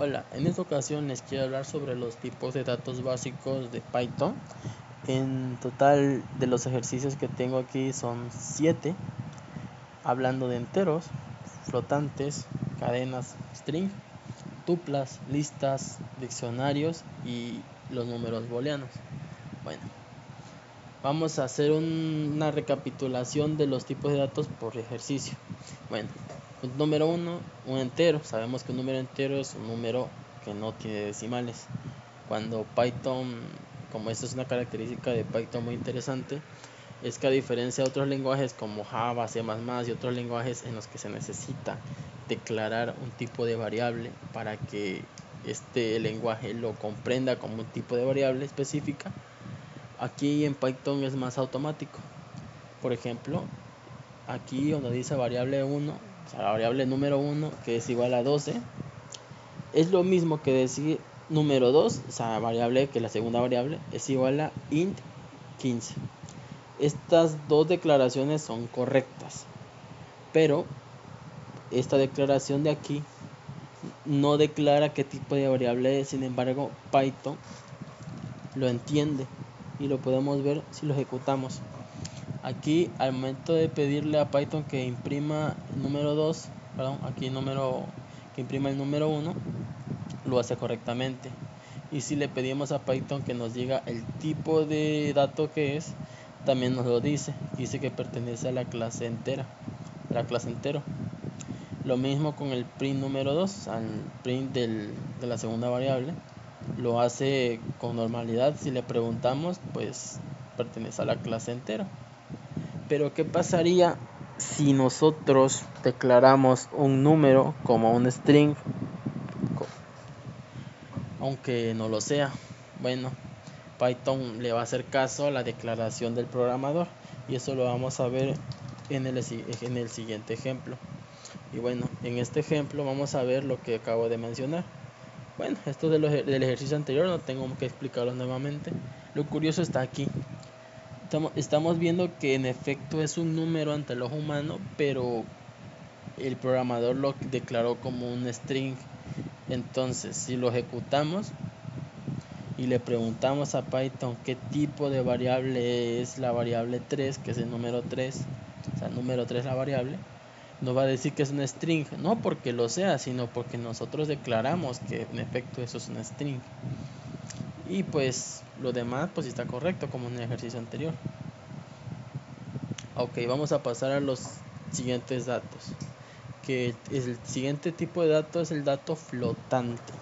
Hola, en esta ocasión les quiero hablar sobre los tipos de datos básicos de Python. En total de los ejercicios que tengo aquí son 7, hablando de enteros, flotantes, cadenas, string, tuplas, listas, diccionarios y los números booleanos. Bueno, vamos a hacer una recapitulación de los tipos de datos por ejercicio. Bueno, número 1, un entero. Sabemos que un número entero es un número que no tiene decimales. Cuando Python, como esta es una característica de Python muy interesante, es que a diferencia de otros lenguajes como Java, C++ y otros lenguajes en los que se necesita declarar un tipo de variable para que este lenguaje lo comprenda como un tipo de variable específica, aquí en Python es más automático. Por ejemplo, aquí donde dice variable 1, o sea, la variable número 1, que es igual a 12, es lo mismo que decir número 2, o sea, variable que la segunda variable, es igual a int 15. Estas dos declaraciones son correctas, pero esta declaración de aquí no declara qué tipo de variable es. Sin embargo, Python lo entiende y lo podemos ver si lo ejecutamos. Aquí, al momento de pedirle a Python que imprima el número 2, que imprima el número 1, lo hace correctamente. Y si le pedimos a Python que nos diga el tipo de dato que es, también nos lo dice. Dice que pertenece a la clase entera, entero. Lo mismo con el print número 2, al print de la segunda variable. Lo hace con normalidad. Si le preguntamos, pues pertenece a la clase entero. Pero ¿qué pasaría si nosotros declaramos un número como un string, aunque no lo sea? Bueno, Python le va a hacer caso a la declaración del programador, y eso lo vamos a ver en el siguiente ejemplo. Y bueno, en este ejemplo vamos a ver lo que acabo de mencionar. Bueno, esto del ejercicio anterior no tengo que explicarlo nuevamente. Lo curioso está aquí. Estamos viendo que en efecto es un número ante el ojo humano, pero el programador lo declaró como un string. Entonces, si lo ejecutamos y le preguntamos a Python qué tipo de variable es la variable 3, que es el número 3, o sea, el número 3 la variable, nos va a decir que es un string, no porque lo sea, sino porque nosotros declaramos que en efecto eso es un string. Y pues lo demás pues está correcto, como en el ejercicio anterior. Ok, vamos a pasar a los siguientes datos, que el siguiente tipo de dato es el dato flotante.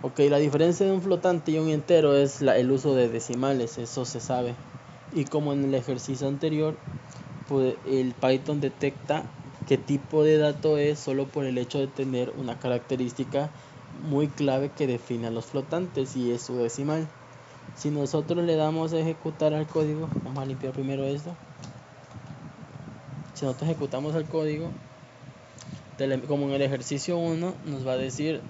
Ok, la diferencia de un flotante y un entero es el uso de decimales, eso se sabe. Y como en el ejercicio anterior, pues el Python detecta qué tipo de dato es solo por el hecho de tener una característica muy clave que define a los flotantes, y es su decimal. Si nosotros le damos a ejecutar al código, vamos a limpiar primero esto. Si nosotros ejecutamos el código, como en el ejercicio 1, nos va a decir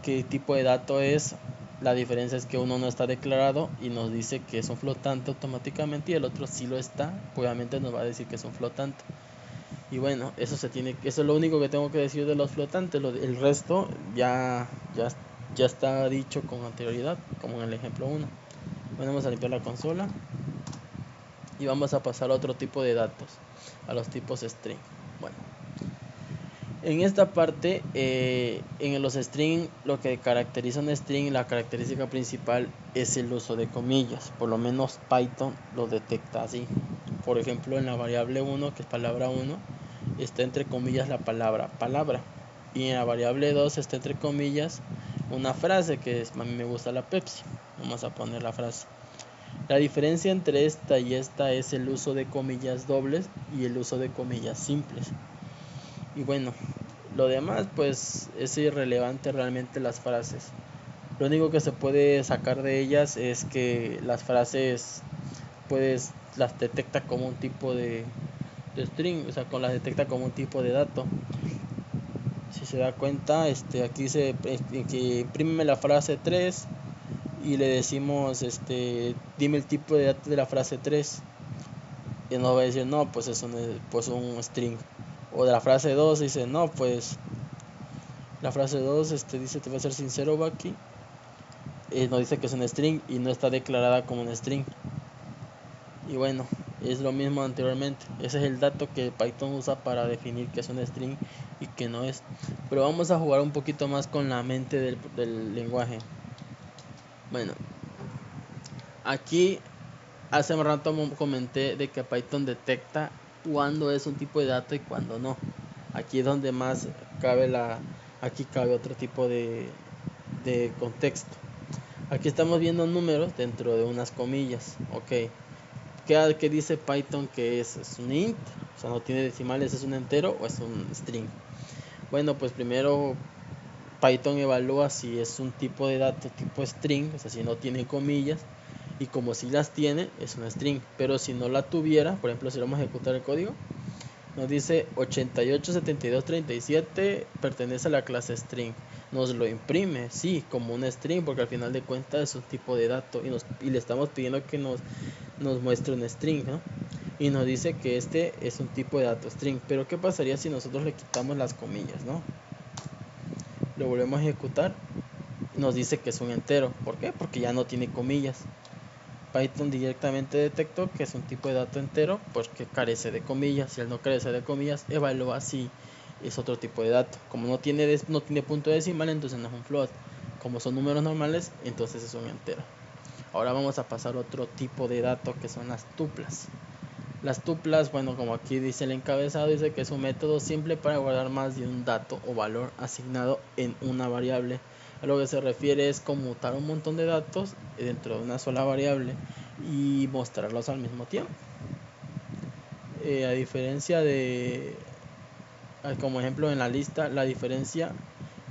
qué tipo de dato es. La diferencia es que uno no está declarado y nos dice que es un flotante automáticamente, y el otro sí lo está, obviamente nos va a decir que es un flotante. Y bueno, eso es lo único que tengo que decir de los flotantes. El resto ya está dicho con anterioridad, como en el ejemplo 1. Bueno, vamos a limpiar la consola y vamos a pasar a otro tipo de datos, a los tipos string. Bueno, en esta parte, en los string, lo que caracteriza un string, la característica principal es el uso de comillas. Por lo menos Python lo detecta así. Por ejemplo, en la variable 1, que es palabra 1, está entre comillas la palabra palabra, y en la variable 2 está entre comillas una frase, que a mí me gusta la Pepsi. Vamos a poner la frase. La diferencia entre esta y esta es el uso de comillas dobles y el uso de comillas simples. Y bueno, lo demás pues es irrelevante realmente las frases. Lo único que se puede sacar de ellas es que las frases pues las detecta como un tipo de string, o sea, las detecta como un tipo de dato. Si se da cuenta, aquí dice que imprímeme la frase 3 y le decimos dime el tipo de dato de la frase 3, y nos va a decir no, pues es un string. O de la frase 2 dice no, pues La frase 2 dice, te voy a ser sincero, Baki. Nos dice que es un string y no está declarada como un string. Y bueno, es lo mismo anteriormente. Ese es el dato que Python usa para definir que es un string y que no es. Pero vamos a jugar un poquito más con la mente del lenguaje. Bueno, aquí hace un rato comenté de que Python detecta cuándo es un tipo de dato y cuándo no. Aquí es donde más aquí cabe otro tipo de contexto. Aquí estamos viendo números dentro de unas comillas. Ok. ¿Qué dice Python que es? ¿Es un int? O sea, no tiene decimales, ¿es un entero o es un string? Bueno, pues primero Python evalúa si es un tipo de dato tipo string, o sea, si no tiene comillas, y como si las tiene, es una string. Pero si no la tuviera, por ejemplo, si vamos a ejecutar el código, nos dice 887237 pertenece a la clase string. Nos lo imprime, sí, como un string, porque al final de cuentas es un tipo de dato y le estamos pidiendo que nos muestre un string, ¿no? Y nos dice que este es un tipo de dato string. Pero ¿qué pasaría si nosotros le quitamos las comillas, no? Lo volvemos a ejecutar. Nos dice que es un entero. ¿Por qué? Porque ya no tiene comillas. Python directamente detectó que es un tipo de dato entero porque carece de comillas. Si él no carece de comillas, evalúa si es otro tipo de dato. Como no tiene punto decimal, entonces no es un float. Como son números normales, entonces es un entero. Ahora vamos a pasar a otro tipo de dato que son las tuplas. Las tuplas, bueno, como aquí dice el encabezado, dice que es un método simple para guardar más de un dato o valor asignado en una variable. A lo que se refiere es conmutar un montón de datos dentro de una sola variable y mostrarlos al mismo tiempo. A diferencia de, como ejemplo en la lista, la diferencia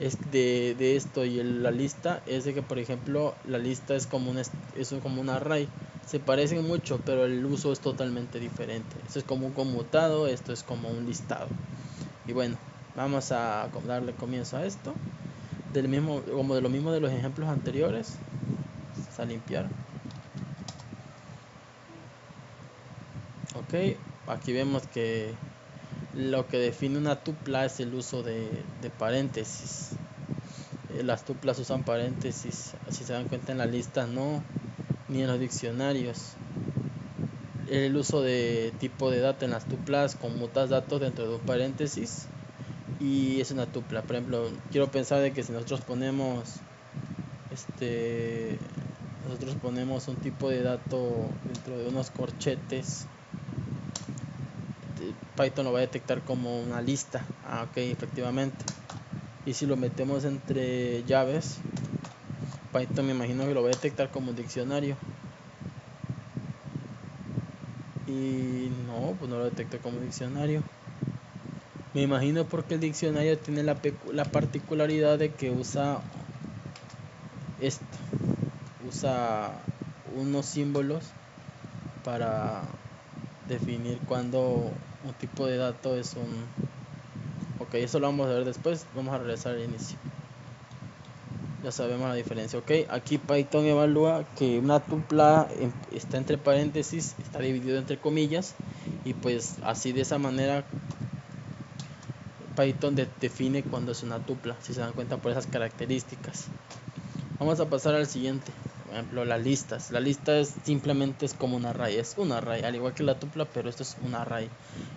es de esto y la lista es de que, por ejemplo, la lista es como un array. Se parecen mucho, pero el uso es totalmente diferente. Esto es como un conmutado, esto es como un listado. Y bueno, vamos a darle comienzo a esto. Como de lo mismo de los ejemplos anteriores. Vamos a limpiar. Ok, aquí vemos que lo que define una tupla es el uso de paréntesis. Las tuplas usan paréntesis, si se dan cuenta en la lista no, ni en los diccionarios. El uso de tipo de dato en las tuplas, conmutas datos dentro de un paréntesis y es una tupla. Por ejemplo, quiero pensar de que si nosotros ponemos un tipo de dato dentro de unos corchetes, Python lo va a detectar como una lista. Ok, efectivamente. Y si lo metemos entre llaves, Python me imagino que lo va a detectar como un diccionario. Y no, pues no lo detecta como diccionario. Me imagino porque el diccionario tiene la particularidad de que usa unos símbolos para definir cuando un tipo de dato es un... Ok, eso lo vamos a ver después. Vamos a regresar al inicio. Ya sabemos la diferencia. Ok, aquí Python evalúa que una tupla está entre paréntesis, está dividido entre comillas, y pues así de esa manera Python define cuando es una tupla, si se dan cuenta por esas características. Vamos a pasar al siguiente. Por ejemplo, las listas. La lista simplemente es como un array, es un array, al igual que la tupla, pero esto es un array.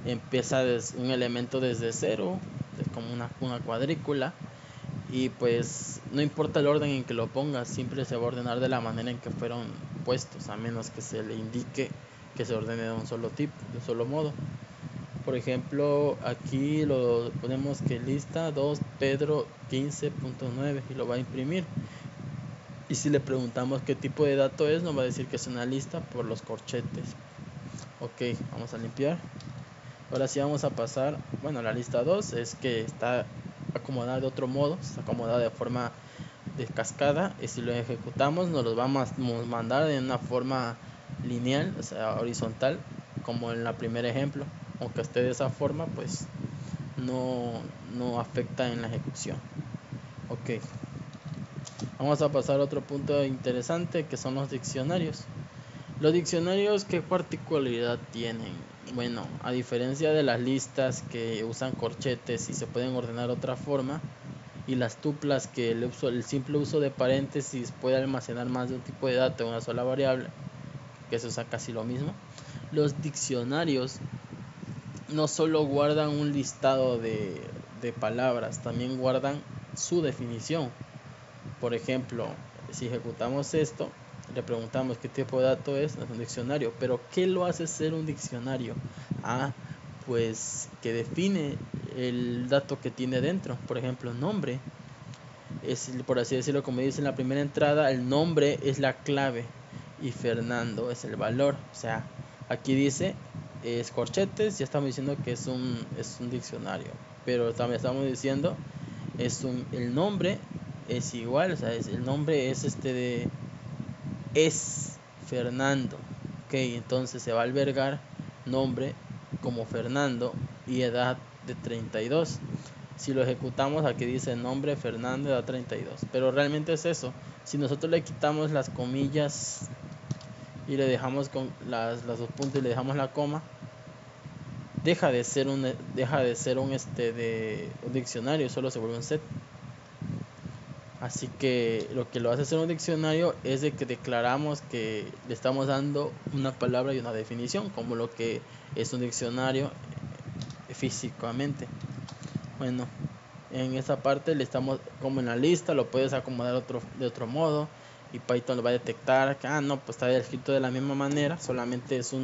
Empieza un elemento desde cero, es como una cuadrícula, y pues no importa el orden en que lo pongas, siempre se va a ordenar de la manera en que fueron puestos, a menos que se le indique que se ordene de un solo tipo, de un solo modo. Por ejemplo, aquí lo ponemos que lista 2 Pedro 15.9 y lo va a imprimir. Y si le preguntamos qué tipo de dato es, nos va a decir que es una lista por los corchetes. Ok, vamos a limpiar. Ahora sí vamos a pasar, bueno, la lista 2 es que está acomodada de otro modo, está acomodada de forma de cascada, y si lo ejecutamos nos los va a mandar en una forma lineal, o sea, horizontal, como en el primer ejemplo. Aunque esté de esa forma, pues no afecta en la ejecución. Ok, vamos a pasar a otro punto interesante, que son los diccionarios. Los diccionarios, ¿qué particularidad tienen? Bueno, a diferencia de las listas que usan corchetes y se pueden ordenar de otra forma, y las tuplas, que el simple uso de paréntesis puede almacenar más de un tipo de dato en una sola variable, que eso es casi lo mismo. Los diccionarios no solo guardan un listado de palabras, también guardan su definición. Por ejemplo, si ejecutamos esto, le preguntamos qué tipo de dato es un diccionario. Pero ¿qué lo hace ser un diccionario? Pues que define el dato que tiene dentro. Por ejemplo, nombre es, por así decirlo, como dice en la primera entrada, el nombre es la clave y Fernando es el valor. O sea, aquí dice es corchetes, ya estamos diciendo que es un diccionario, pero también estamos diciendo el nombre es igual, o sea, el nombre es es Fernando. Ok, entonces se va a albergar nombre como Fernando y edad de 32. Si lo ejecutamos, aquí dice nombre Fernando, edad 32, pero realmente es eso. Si nosotros le quitamos las comillas y le dejamos con las dos puntos y le dejamos la coma, deja de ser un diccionario, solo se vuelve un set. Así que lo que lo hace ser un diccionario es de que declaramos que le estamos dando una palabra y una definición, como lo que es un diccionario físicamente. Bueno, en esa parte le estamos, como en la lista, lo puedes acomodar de otro modo y Python lo va a detectar que no, pues está escrito de la misma manera, solamente es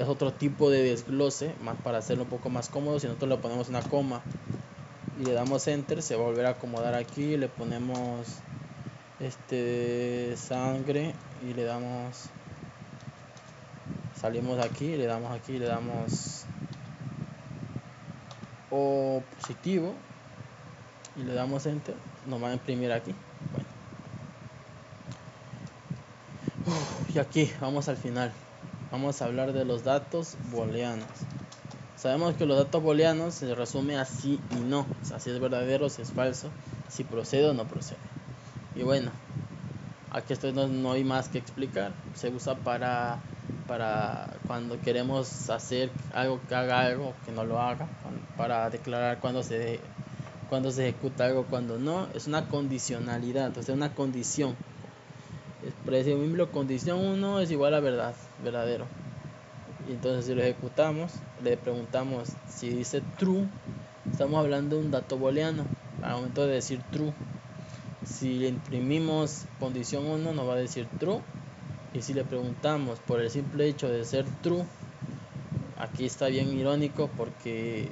otro tipo de desglose, más para hacerlo un poco más cómodo. Si nosotros le ponemos una coma y le damos enter, se va a volver a acomodar aquí, le ponemos sangre y le damos, salimos aquí, le damos O positivo y le damos enter, nos va a imprimir aquí. Bueno, y aquí vamos al final, vamos a hablar de los datos booleanos. Sabemos que los datos booleanos se resume a sí y no, o sea, si es verdadero, si es falso, si procede o no procede. Y bueno, aquí esto no hay más que explicar. Se usa para cuando queremos hacer algo que haga algo que no lo haga, para declarar cuando se ejecuta algo, cuando no. Es una condicionalidad, o sea, una condición. Por ejemplo, condición 1 es igual a verdadero. Y entonces si lo ejecutamos, le preguntamos si dice true, estamos hablando de un dato booleano al momento de decir true. Si le imprimimos condición 1 nos va a decir true, y si le preguntamos por el simple hecho de ser true, aquí está bien irónico porque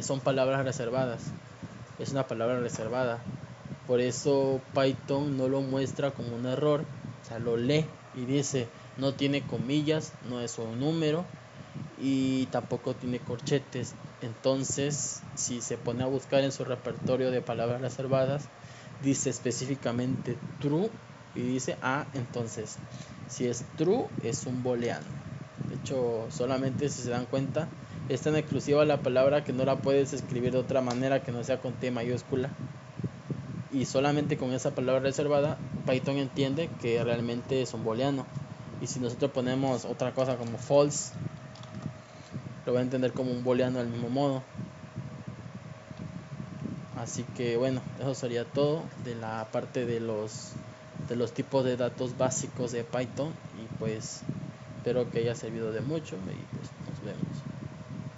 son palabras reservadas, es una palabra reservada, por eso Python no lo muestra como un error, o sea, lo lee y dice no tiene comillas, no es un número y tampoco tiene corchetes. Entonces, si se pone a buscar en su repertorio de palabras reservadas, dice específicamente true y dice entonces si es true es un booleano. De hecho, solamente si se dan cuenta, es tan exclusiva la palabra que no la puedes escribir de otra manera que no sea con T mayúscula, y solamente con esa palabra reservada Python entiende que realmente es un booleano. Y si nosotros ponemos otra cosa como false, lo va a entender como un booleano del mismo modo. Así que bueno, eso sería todo de la parte de los tipos de datos básicos de Python, y pues espero que haya servido de mucho y pues